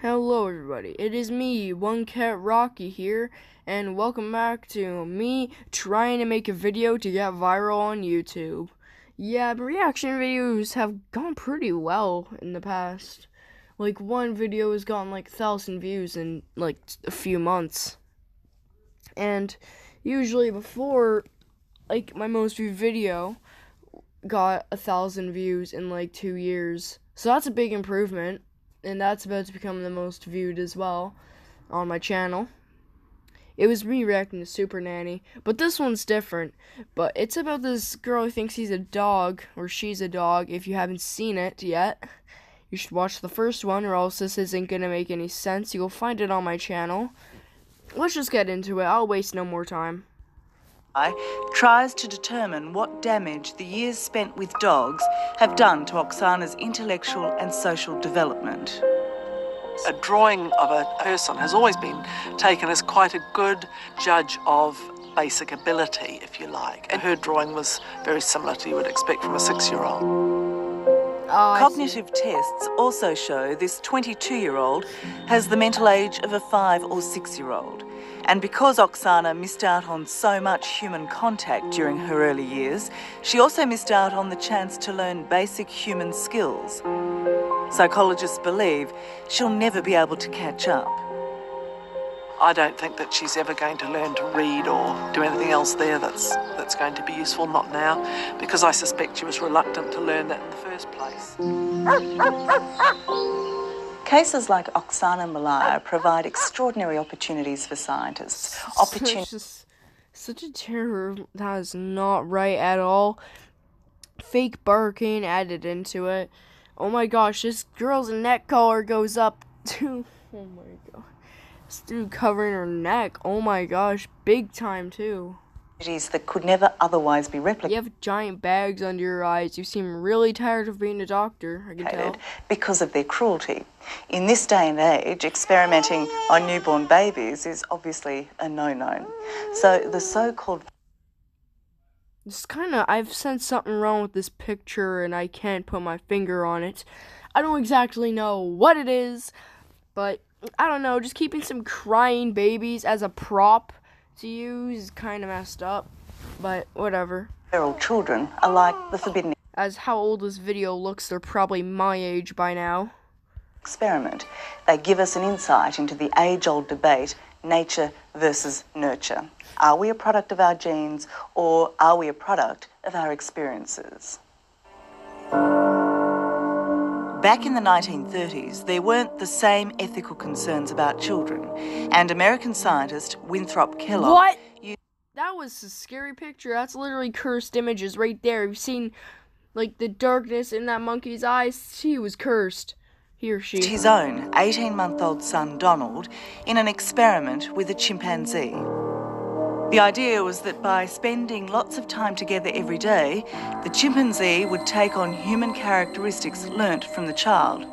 Hello everybody, it is me, One Cat Rocky here, and welcome back to me trying to make a video to get viral on YouTube. Yeah, but reaction videos have gone pretty well in the past. Like, one video has gotten like 1,000 views in like a few months. And usually before, like, my most viewed video got 1,000 views in like 2 years. So that's a big improvement. And that's about to become the most viewed as well on my channel. It was me reacting to Super Nanny, but this one's different. But it's about this girl who thinks he's a dog, or she's a dog. If you haven't seen it yet, you should watch the first one, or else this isn't gonna make any sense. You'll find it on my channel. Let's just get into it. I'll waste no more time. Tries to determine what damage the years spent with dogs have done to Oksana's intellectual and social development. A drawing of a person has always been taken as quite a good judge of basic ability, if you like. And her drawing was very similar to you would expect from a 6-year-old. Cognitive tests also show this 22-year-old has the mental age of a 5 or 6-year-old. And because Oksana missed out on so much human contact during her early years, she also missed out on the chance to learn basic human skills. Psychologists believe she'll never be able to catch up. I don't think that she's ever going to learn to read or do anything else there that's going to be useful, not now, because I suspect she was reluctant to learn that in the first place. Cases like Oksana Malaya provide extraordinary opportunities for scientists. Such a terror. That is not right at all. Fake barking added into it. Oh my gosh, this girl's neck collar goes up to... Oh my god. This dude covering her neck. Oh my gosh, big time too. That could never otherwise be replicated. You have giant bags under your eyes. You seem really tired of being a doctor, I can tell. Because of their cruelty. In this day and age, experimenting on newborn babies is obviously a no-no. So the so-called... I've sensed something wrong with this picture and I can't put my finger on it. I don't exactly know what it is, but I don't know, just keeping some crying babies as a prop to use is kind of messed up, but whatever. Feral children are like the forbidden... As how old this video looks, they're probably my age by now. ...experiment. They give us an insight into the age-old debate, nature versus nurture. Are we a product of our genes, or are we a product of our experiences? Back in the 1930s, there weren't the same ethical concerns about children, and American scientist Winthrop Kellogg... What? That was a scary picture. That's literally cursed images right there. You've seen, like, the darkness in that monkey's eyes. He was cursed. He or she. ...his own 18-month-old son, Donald, in an experiment with a chimpanzee. The idea was that by spending lots of time together every day, the chimpanzee would take on human characteristics learnt from the child.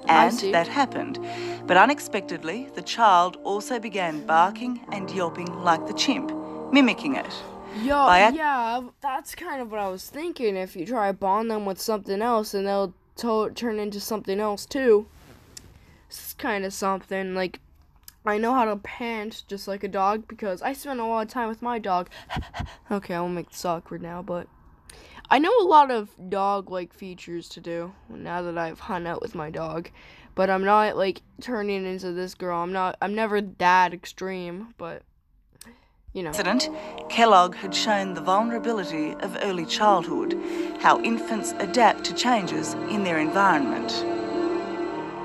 And that happened. But unexpectedly, the child also began barking and yelping like the chimp, mimicking it. Yeah, that's kind of what I was thinking. If you try to bond them with something else, then they'll turn into something else too. It's kind of something, like... I know how to pant just like a dog because I spend a lot of time with my dog. Okay, I won't make this awkward now, but I know a lot of dog-like features to do now that I've hung out with my dog. But I'm not, like, turning into this girl. I'm never that extreme, but, you know. Kellogg had shown the vulnerability of early childhood, how infants adapt to changes in their environment.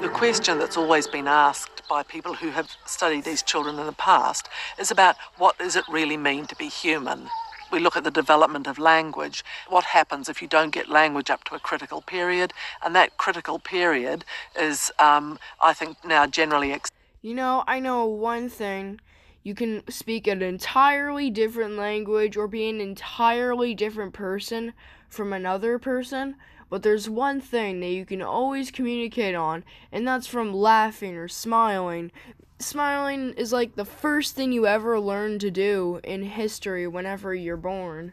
The question that's always been asked by people who have studied these children in the past is about what does it really mean to be human? We look at the development of language. What happens if you don't get language up to a critical period? And that critical period is, I think, now generally... You know, I know one thing. You can speak an entirely different language or be an entirely different person from another person, but there's one thing that you can always communicate on, and that's from laughing or smiling. Smiling is like the first thing you ever learn to do in history whenever you're born.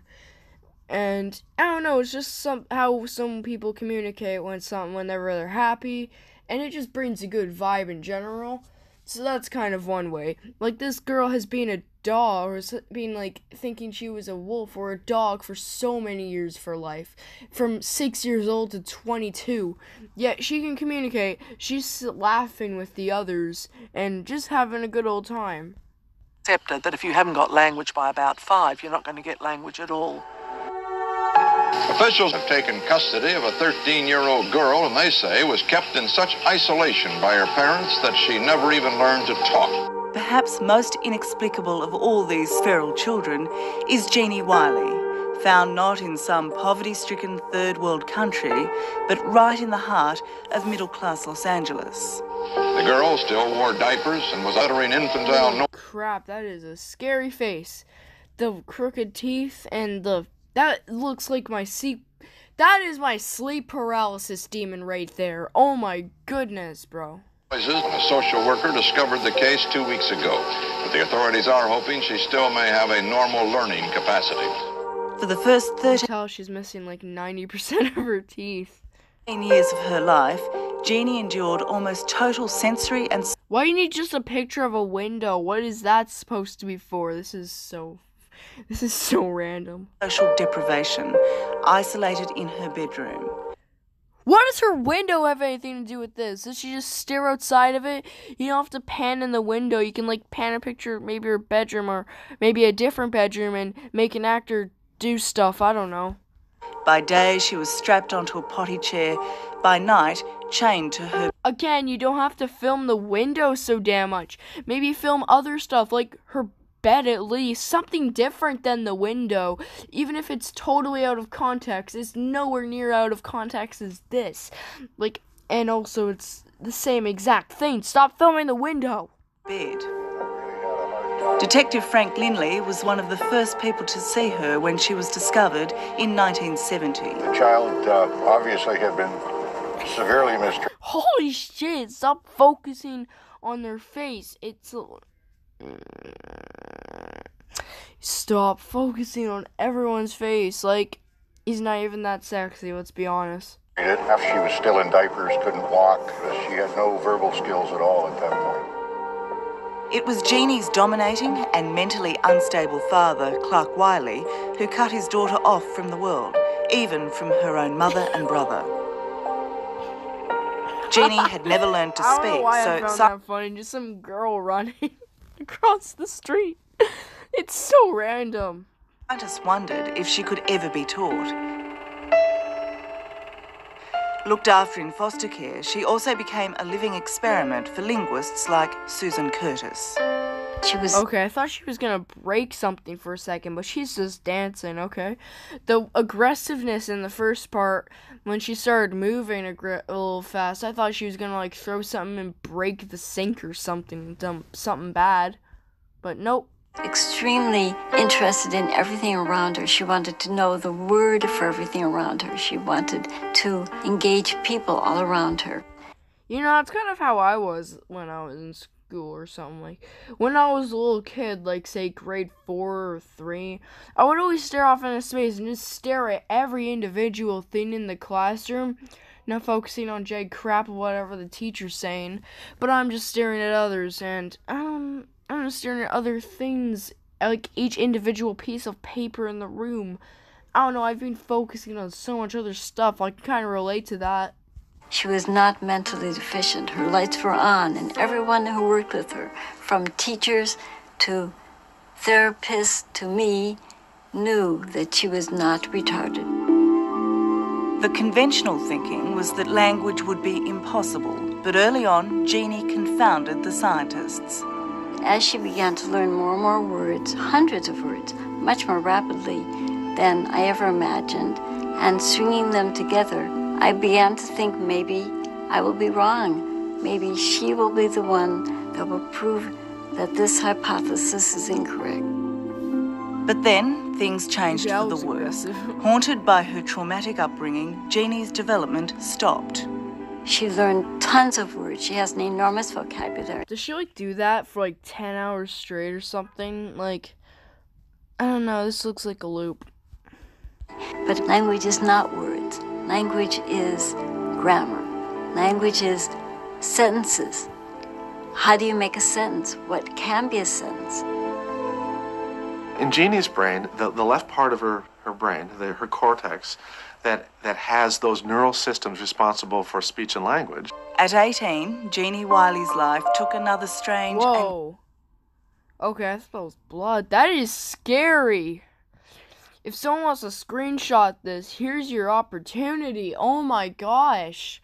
And I don't know, it's just how some people communicate when they're happy, and it just brings a good vibe in general. So that's kind of one way. Like, this girl has been a dog, or has been, like, thinking she was a wolf or a dog for so many years of her life. From 6 years old to 22. Yet she can communicate. She's laughing with the others and just having a good old time. Accepted that if you haven't got language by about 5, you're not going to get language at all. Officials have taken custody of a 13-year-old girl, and they say was kept in such isolation by her parents that she never even learned to talk. Perhaps most inexplicable of all these feral children is Jeannie Wiley, found not in some poverty-stricken third world country, but right in the heart of middle-class Los Angeles. The girl still wore diapers and was uttering infantile Holy crap, that is a scary face. The crooked teeth and that looks like my sleep. That is my sleep paralysis demon right there. Oh my goodness, bro. noises. A social worker discovered the case 2 weeks ago, but the authorities are hoping she still may have a normal learning capacity. For the first 13 Tell she's missing like 90% of her teeth. years of her life, Jeannie endured almost total sensory and Why do you need just a picture of a window? What is that supposed to be for? This is so random. social deprivation, isolated in her bedroom. What does her window have anything to do with this? Does she just stare outside of it? You don't have to pan in the window. You can like pan a picture, maybe her bedroom or maybe a different bedroom, and make an actor do stuff. I don't know. By day, she was strapped onto a potty chair. By night, chained to her Again, you don't have to film the window so damn much. Maybe film other stuff, like her bed at least. Something different than the window. Even if it's totally out of context, it's nowhere near out of context as this. Like, and also it's the same exact thing. Stop filming the window. bed. Detective Frank Linley was one of the first people to see her when she was discovered in 1970. The child obviously had been severely mistreated. Holy shit, stop focusing on their face. Stop focusing on everyone's face. Like, he's not even that sexy, let's be honest. After she was still in diapers, couldn't walk. She had no verbal skills at all at that point. It was Jeannie's dominating and mentally unstable father, Clark Wiley, who cut his daughter off from the world, even from her own mother and brother. Jeannie had never learned to I don't know speak, why I so found that funny. Just some girl running across the street. It's so random. scientists wondered if she could ever be taught. Looked after in foster care, she also became a living experiment for linguists like Susan Curtis. She was Okay, I thought she was gonna break something for a second, but she's just dancing, okay? The aggressiveness in the first part, when she started moving a little fast, I thought she was gonna, like, throw something and break the sink or something, something bad. But nope. extremely interested in everything around her. She wanted to know the word for everything around her. She wanted to engage people all around her. You know, that's kind of how I was when I was in school or something. Like, when I was a little kid, like, say, grade 4 or 3, I would always stare off into space and just stare at every individual thing in the classroom, not focusing on jack crap or whatever the teacher's saying, but I'm just staring at others, and, I'm just staring at other things, like each individual piece of paper in the room. I don't know, I've been focusing on so much other stuff, I can kind of relate to that. She was not mentally deficient. Her lights were on, and everyone who worked with her, from teachers to therapists to me, knew that she was not retarded. The conventional thinking was that language would be impossible, but early on, Jeannie confounded the scientists. As she began to learn more and more words, hundreds of words, much more rapidly than I ever imagined, and stringing them together, I began to think maybe I will be wrong. Maybe she will be the one that will prove that this hypothesis is incorrect. But then, things changed Yeah, for that the was worse. aggressive. Haunted by her traumatic upbringing, Jeannie's development stopped. She learned tons of words. She has an enormous vocabulary. Does she, like, do that for, like, 10 hours straight or something? Like, I don't know, this looks like a loop. But language is not words. Language is grammar. Language is sentences. How do you make a sentence? What can be a sentence? In Jeannie's brain, the left part of her brain, her cortex, that has those neural systems responsible for speech and language. At 18, Jeannie Wiley's life took another strange Whoa. Okay, that smells blood. That is scary. If someone wants to screenshot this, here's your opportunity. Oh my gosh.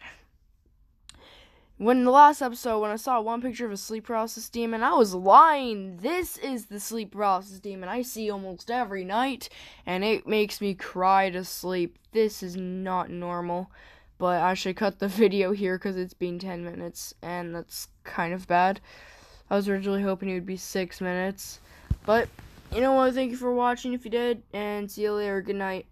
When the last episode, when I saw one picture of a sleep paralysis demon, I was lying. This is the sleep paralysis demon I see almost every night, and it makes me cry to sleep. This is not normal, but I should cut the video here because it's been 10 minutes, and that's kind of bad. I was originally hoping it would be 6 minutes, but you know what? Thank you for watching if you did, and see you later. Good night.